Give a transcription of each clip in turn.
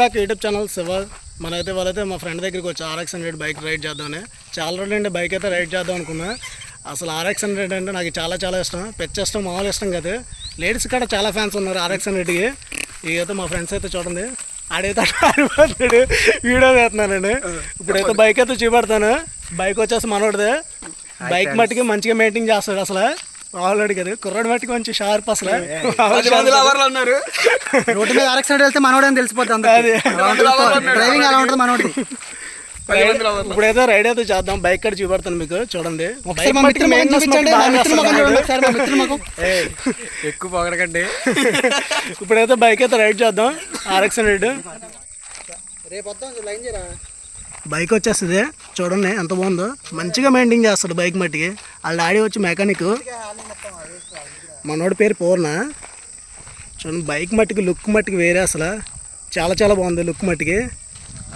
Back YouTube channel Shiva. మనైతే వాళ్ళైతే మా ఫ్రెండ్ దగ్గరికి వచ్చి RX 100 బైక్ రైడ్ చేద్దామని. చాలా రోజులు అంటే బైక్ అయితే రైడ్ చేద్దాం అనుకున్నా. అసలు RX 100 అంటే నాకు చాలా ఇష్టం, ఇష్టం, మామూలు ఇష్టం కదా. లేడీస్ కూడా చాలా ఫ్యాన్స్ ఉన్నారు RX 100కి. ఇకైతే మా ఫ్రెండ్స్ అయితే చూడండి, ఆడైతే ఆడిపోతాడు, వీడియో చేస్తున్నానండి. ఇప్పుడైతే బైక్ అయితే చూపెడతాను. బైక్ వచ్చేసి మనోడిదే. బైక్ మట్టికి మంచిగా మెయింటైన్ చేస్తాడు. అసలు ఆల్రెడీ కదా కుర్రాడు మట్టికి మంచి షార్ప్. అసలు రోడ్డు మీద RX 100 వెళ్తే మనోడని తెలిసిపోతుంది. డ్రైవింగ్ ఎలా ఉంటుంది మనోడిది. ఇప్పుడైతే రైడ్ అయితే చేద్దాం. బైక్ కూడా చూపెడతాను మీకు, చూడండి. ఎక్కువ పొగడకండి. ఇప్పుడైతే బైక్ అయితే రైడ్ చేద్దాం RX 100. బైక్ వచ్చేస్తుంది చూడండి ఎంత బాగుందో. మంచిగా మెయింటైన్ చేస్తాడు బైక్ మట్టికి. వాళ్ళ డాడీ వచ్చి మెకానిక్, మనోడి పేరు పూర్ణ. చూడండి బైక్ మట్టికి లుక్ మట్టికి వేరే. అసలు చాలా బాగుంది లుక్ మట్టికి.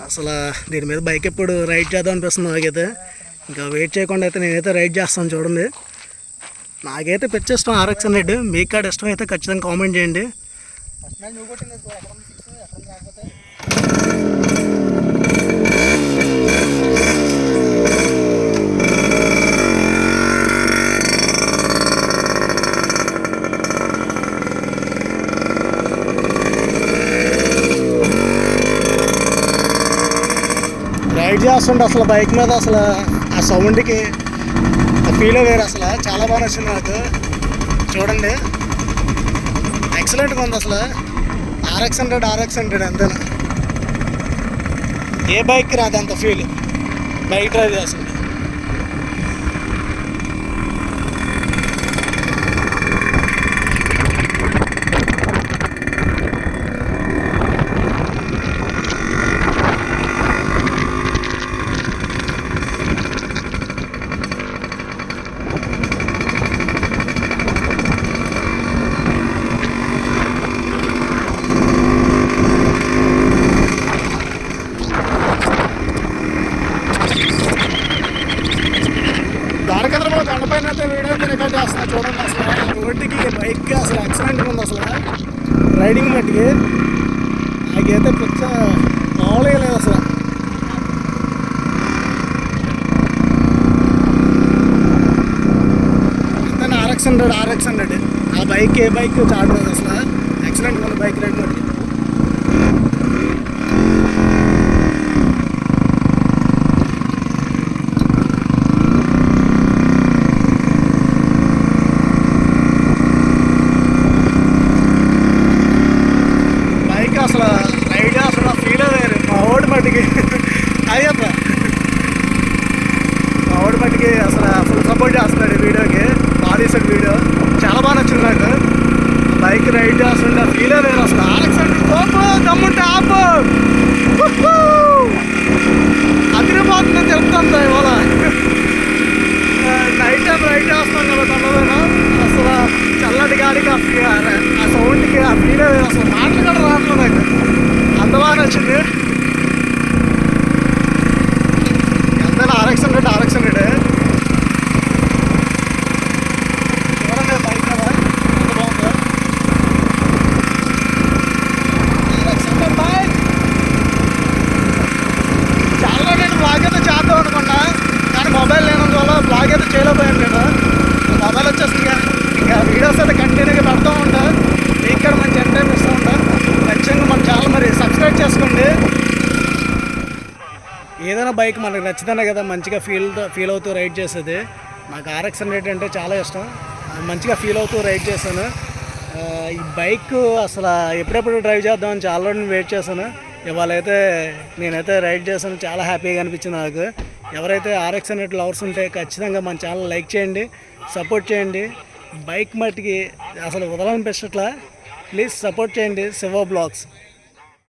అసలు దీని మీద బైక్ ఎప్పుడు రైడ్ చేద్దాం అనిపిస్తుంది నాకైతే. ఇంకా వెయిట్ చేయకుండా అయితే నేనైతే రైడ్ చేస్తాను. చూడండి నాకైతే పిచ్చి ఇష్టం RX 100. మీకు కాడ ఇష్టం అయితే ఖచ్చితంగా కామెంట్ చేయండి. రైడ్ చేస్తుంటే అసలు బైక్ మీద అసలు ఆ సౌండ్కి ఆ ఫీల్ వేరు. అసలు చాలా బాగా నచ్చింది నాకు. చూడండి ఎక్సలెంట్గా ఉంది. అసలు RX 100 అంతేనా, ఏ బైక్ రాదు అంత ఫీల్ బైక్ డ్రైవ్ చేస్తుంది. దండపైన అయితే వీడియో రికార్డ్ చేస్తున్నా. చూడండి అసలు రోడ్డుకి బైక్ అసలు ఎక్సలెంట్గా ఉంది. అసలు రైడింగ్ మట్టికి నాకైతే పిచ్చ మామూలుగా లేదు. అసలు అంతే RX 100 ఆ బైక్ ఏ బైక్ చాడలేదు. అసలు ఎక్సలెంట్గా ఉంది బైక్ రైడ్ మట్టికి. అసలు రైడ్ అసలు ఫీల్ వేరు. మా ఓడి మట్టికి అయ్యప్ప మా ఓడి మట్టికి అసలు ఫుల్ సపోర్ట్ చేస్తున్నాడు వీడియోకి. బాగా తీసాడు వీడియో, చాలా బాగా నచ్చింది నాకు. బైక్ రైడ్ చేస్తుంటే ఫీల్ వేరు. అసలు RX 100 దమ్ముంటే ఆపు, అదిరిపోతుందని చెప్తాను. ఇవాళ నైట్ టైం రైడ్ చేస్తాం కదా తొందరగా. అసలు చల్లటి గాలికి ఆ సౌండ్కి ఆ ఫీల్ అసలు మాటలు కూడా రావట్లేదు నాకు. అంత బాగా నచ్చింది. ఎంతైనా RX 100 చూడండి బైక్ కదా ఎంత బాగుందో. RX 100 బైక్ చాలా నేను బ్లాగ్ అయితే చేద్దాం అనుకున్నా, కానీ మొబైల్ లేనందువల్ల బ్లాగ్ అయితే చేయలేకపోయాను. నేను మొబైల్ వచ్చేసి ఇంకా వీడియోస్ అయితే కంటిన్యూగా పెడతా ఉంటా. మీకు కూడా మంచి ఎంటర్టైన్మెంట్ ఇస్తూ ఉంటా. ఖచ్చితంగా మన ఛానల్ మరి సబ్స్క్రైబ్ చేసుకోండి. ఏదైనా బైక్ మనకు నచ్చితేనే కదా మంచిగా ఫీల్ అవుతూ రైడ్ చేసేది. నాకు RX 100 అంటే చాలా ఇష్టం. మంచిగా ఫీల్ అవుతూ రైడ్ చేశాను. ఈ బైక్ అసలు ఎప్పుడెప్పుడు డ్రైవ్ చేద్దామని చాలా రోజులు వెయిట్ చేశాను. ఇవాళ అయితే నేనైతే రైడ్ చేశాను. చాలా హ్యాపీగా అనిపించింది నాకు. ఎవరైతే RX 100 లవర్స్ ఉంటే ఖచ్చితంగా మన ఛానల్ లైక్ చేయండి, సపోర్ట్ చేయండి. బైక్ మట్టికి అసలు వదలనిపించట్లా. ప్లీజ్ సపోర్ట్ చేయండి శివ బ్లాగ్స్.